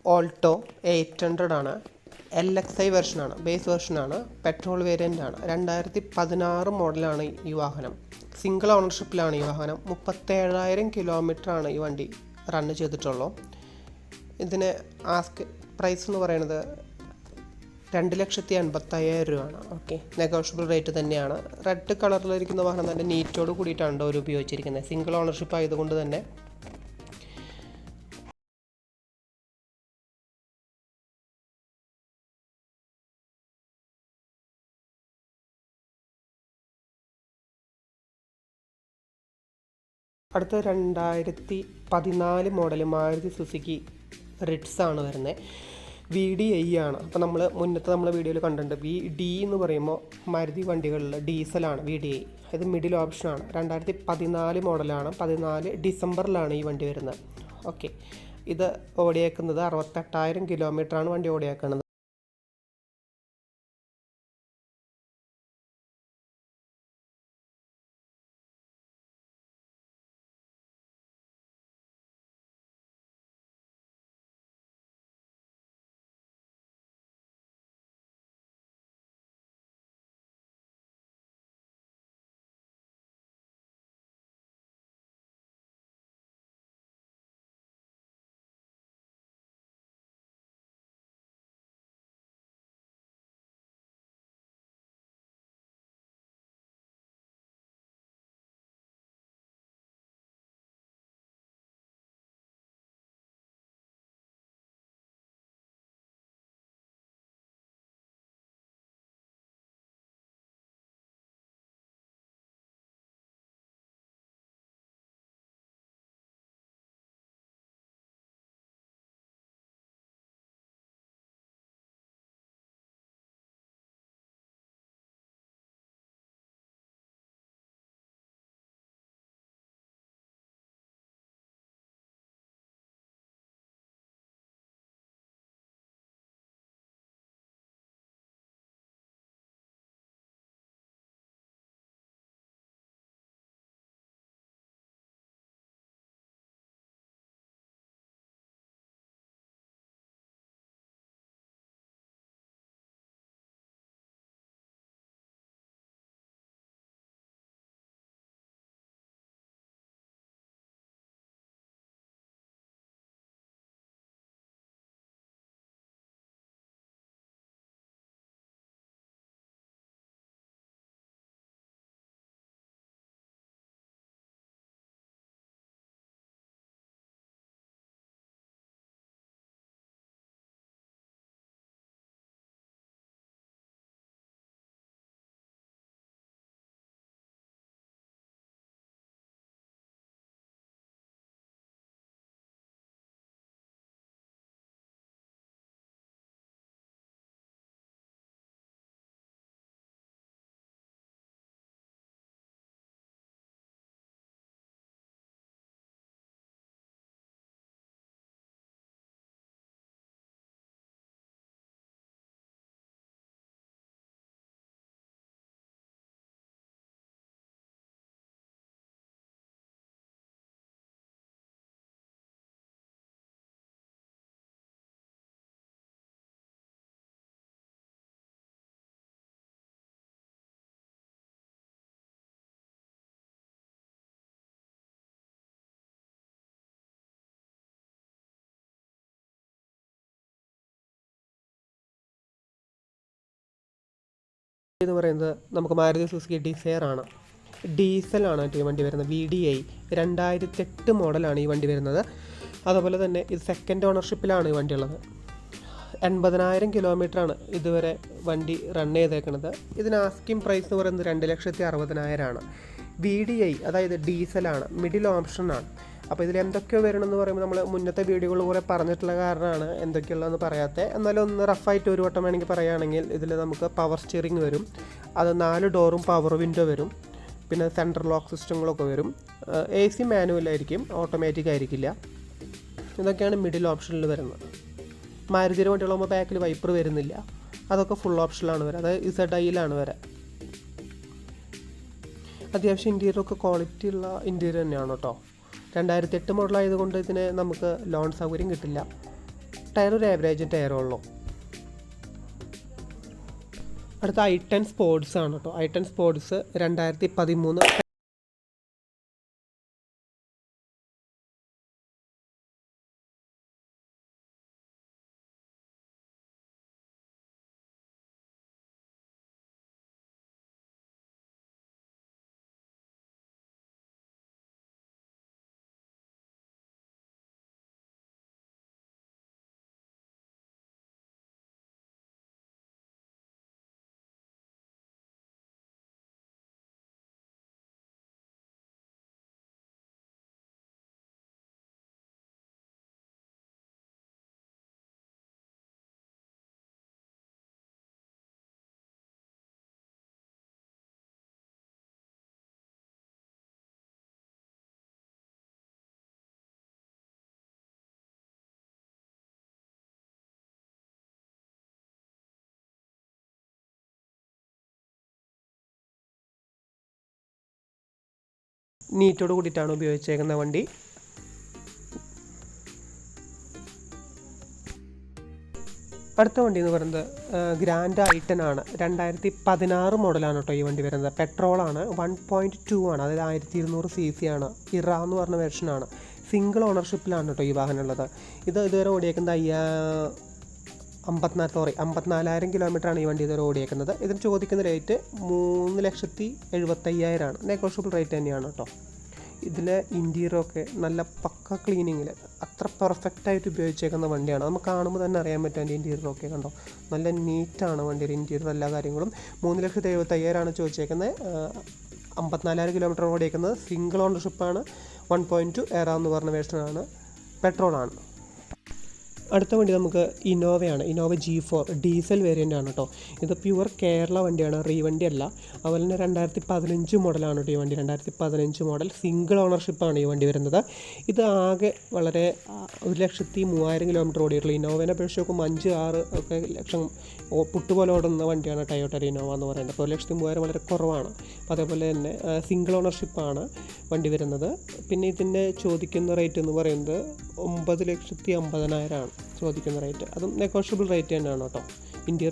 Alto 800 ആണ്. LXI വെർഷനാണ്, base വെർഷനാണ്, petrol variant ആണ്. 2016 മോഡലാണ് ഈ വാഹനം. സിംഗിൾ ഓണർഷിപ്പിലാണ് ഈ വാഹനം. 37,000 കിലോമീറ്ററാണ് ഈ വണ്ടി റണ്ണ് ചെയ്തിട്ടുള്ളൂ. ഇതിന് ആസ്ക് പ്രൈസ് എന്ന് പറയുന്നത് 2,85,000 രൂപയാണ്. ഓക്കെ, നെഗോഷ്യബിൾ റേറ്റ് തന്നെയാണ്. റെഡ് കളറിലിരിക്കുന്ന വാഹനം നല്ല നീറ്റോട് കൂടിയിട്ടാണ് അവർ ഉപയോഗിച്ചിരിക്കുന്നത്. സിംഗിൾ ഓണർഷിപ്പ് ആയതുകൊണ്ട് തന്നെ അടുത്ത 2014 മോഡൽ മാരുതി സുസുക്കി റിറ്റ്സ് ആണ് വരുന്നത്. VDI ആണ്. അപ്പോൾ നമ്മൾ വീഡിയോയിൽ കണ്ടിട്ടുണ്ട്. VD എന്ന് പറയുമ്പോൾ മാരുതി വണ്ടികളിൽ ഡീസലാണ് VDI. ഇത് മിഡിൽ ഓപ്ഷനാണ്. 2014 മോഡലാണ്. 14 ഡിസംബറിലാണ് ഈ വണ്ടി വരുന്നത്. ഓക്കെ, ഇത് ഓടിയേക്കുന്നത് 68,000 കിലോമീറ്ററാണ് വണ്ടി ഓടിയേക്കുന്നത്. എന്ന് പറയുന്നത് നമുക്ക് മാരുതി സുസുക്കി ഡിസയർ ആണ്. ഡീസലാണ് ഈ വണ്ടി വരുന്നത്. VDI 2008 മോഡലാണ് ഈ വണ്ടി വരുന്നത്. അതുപോലെ തന്നെ ഇത് സെക്കൻഡ് ഓണർഷിപ്പിലാണ് ഈ വണ്ടി ഉള്ളത്. 80,000 കിലോമീറ്ററാണ് ഇതുവരെ വണ്ടി റൺ ചെയ്തേക്കുന്നത്. ഇതിന് ആസ്കിംഗ് പ്രൈസ് എന്ന് പറയുന്നത് 2,60,000 ആണ്. VDI അതായത് ഡീസലാണ്, മിഡിൽ ഓപ്ഷനാണ്. അപ്പോൾ ഇതിൽ എന്തൊക്കെയോ വരണമെന്ന് പറയുമ്പോൾ നമ്മൾ മുന്നത്തെ വീഡിയോകൾ കുറേ പറഞ്ഞിട്ടുള്ള കാരണമാണ് എന്തൊക്കെയുള്ളതെന്ന് പറയാത്തത്. എന്നാലും ഒന്ന് റഫായിട്ട് ഒരു വട്ടം വേണമെങ്കിൽ പറയുകയാണെങ്കിൽ ഇതിൽ നമുക്ക് പവർ സ്റ്റിയറിംഗ് വരും. അത് 4 ഡോറും പവർ വിൻഡോ വരും. പിന്നെ സെൻട്രൽ ലോക്ക് സിസ്റ്റങ്ങളൊക്കെ വരും. AC മാനുവലായിരിക്കും, ഓട്ടോമാറ്റിക് ആയിരിക്കില്ല. ഇതൊക്കെയാണ് മിഡിൽ ഓപ്ഷനിൽ വരുന്നത്. മാരുതിയുടെ വണ്ടികളാകുമ്പോൾ ബാക്കിൽ വൈപ്പർ വരുന്നില്ല. അതൊക്കെ ഫുൾ ഓപ്ഷനിലാണ് വരിക. അതായത് ZIയിലാണ് വരിക. അത്യാവശ്യം ഇൻറ്റീരിയറൊക്കെ ക്വാളിറ്റി ഉള്ള ഇൻറ്റീരിയർ തന്നെയാണ് കേട്ടോ. 2008 മോഡലായതുകൊണ്ട് ഇതിന് നമുക്ക് ലോൺ സൗകര്യം കിട്ടില്ല. ടയർ ഒരു ആവറേജ് ടയറുള്ളൂ. അടുത്ത i10 സ്പോർട്സ് ആണ് കേട്ടോ. i10 sports 2013. നീറ്റോട് കൂടിയിട്ടാണ് ഉപയോഗിച്ചേക്കുന്ന വണ്ടി. അടുത്ത വണ്ടി എന്ന് പറയുന്നത് ഗ്രാൻഡ് i10 ആണ്. 2016 മോഡലാണ് കേട്ടോ ഈ വണ്ടി വരുന്നത്. പെട്രോളാണ്, 1.2 ആണ്, അതായത് 1200 cc ആണ്. ഇറ എന്ന് പറഞ്ഞ വെർഷനാണ്. സിംഗിൾ ഓണർഷിപ്പിലാണ് കേട്ടോ ഈ വാഹനം ഉള്ളത്. ഇത് ഇതുവരെ ഓടിയേക്കുന്നത് 54,000 കിലോമീറ്ററാണ് ഈ വണ്ടി ഇതുവരെ ഓടിയേക്കുന്നത്. ഇതിന് ചോദിക്കുന്ന റേറ്റ് 3,75,000 ആണ്. നെഗോഷ്യബിൾ റേറ്റ് തന്നെയാണ് കേട്ടോ. ഇതിലെ ഇൻറ്റീരിയറൊക്കെ നല്ല പക്ക ക്ലീനിങ്ങിൽ അത്ര പെർഫെക്റ്റായിട്ട് ഉപയോഗിച്ചേക്കുന്ന വണ്ടിയാണ്. നമുക്ക് കാണുമ്പോൾ തന്നെ അറിയാൻ പറ്റും അതിൻ്റെ ഇൻറ്റീരിയറൊക്കെ കണ്ടോ. നല്ല നീറ്റാണ് വണ്ടിയുടെ ഇൻറ്റീരിയർ, എല്ലാ കാര്യങ്ങളും. 3,75,000 ആണ് ചോദിച്ചേക്കുന്നത്. 54,000 കിലോമീറ്റർ ഓടിയേക്കുന്നത്. സിംഗിൾ ഓണർഷിപ്പാണ്. 1.2 എറ എന്ന് പറഞ്ഞ വേർഷനാണ്. പെട്രോളാണ്. അടുത്ത വണ്ടി നമുക്ക് ഇന്നോവയാണ്. ഇന്നോവ G4 ഡീസൽ വേരിയൻ്റ് ആണ് കേട്ടോ. ഇത് പ്യുവർ കേരള വണ്ടിയാണ്, റീവണ്ടി അല്ല. അതുപോലെ തന്നെ 2015 മോഡലാണ് കേട്ടോ ഈ വണ്ടി. 2015 മോഡൽ സിംഗിൾ ഓണർഷിപ്പാണ് ഈ വണ്ടി വരുന്നത്. ഇത് ആകെ വളരെ 1,03,000 കിലോമീറ്റർ ഓടിയിട്ടുള്ളൂ. ഇന്നോവേനെ അപേക്ഷിച്ച് നോക്കുമ്പോൾ 5-6 ഒക്കെ ലക്ഷം പുട്ടുപോലെ ഓടുന്ന വണ്ടിയാണ് ടയോട്ട ഇന്നോവ എന്ന് പറയുന്നത്. അപ്പോൾ 1,03,000 വളരെ കുറവാണ്. അപ്പോൾ അതേപോലെ തന്നെ സിംഗിൾ ഓണർഷിപ്പാണ് വണ്ടി വരുന്നത്. പിന്നെ ഇതിൻ്റെ ചോദിക്കുന്ന റേറ്റ് എന്ന് പറയുന്നത് 9,50,000 ആണ് ചോദിക്കുന്ന റേറ്റ്. അതും നെഗോഷ്യബിൾ റേറ്റ് തന്നെയാണ് കേട്ടോ. ഇൻറ്റീരിയർ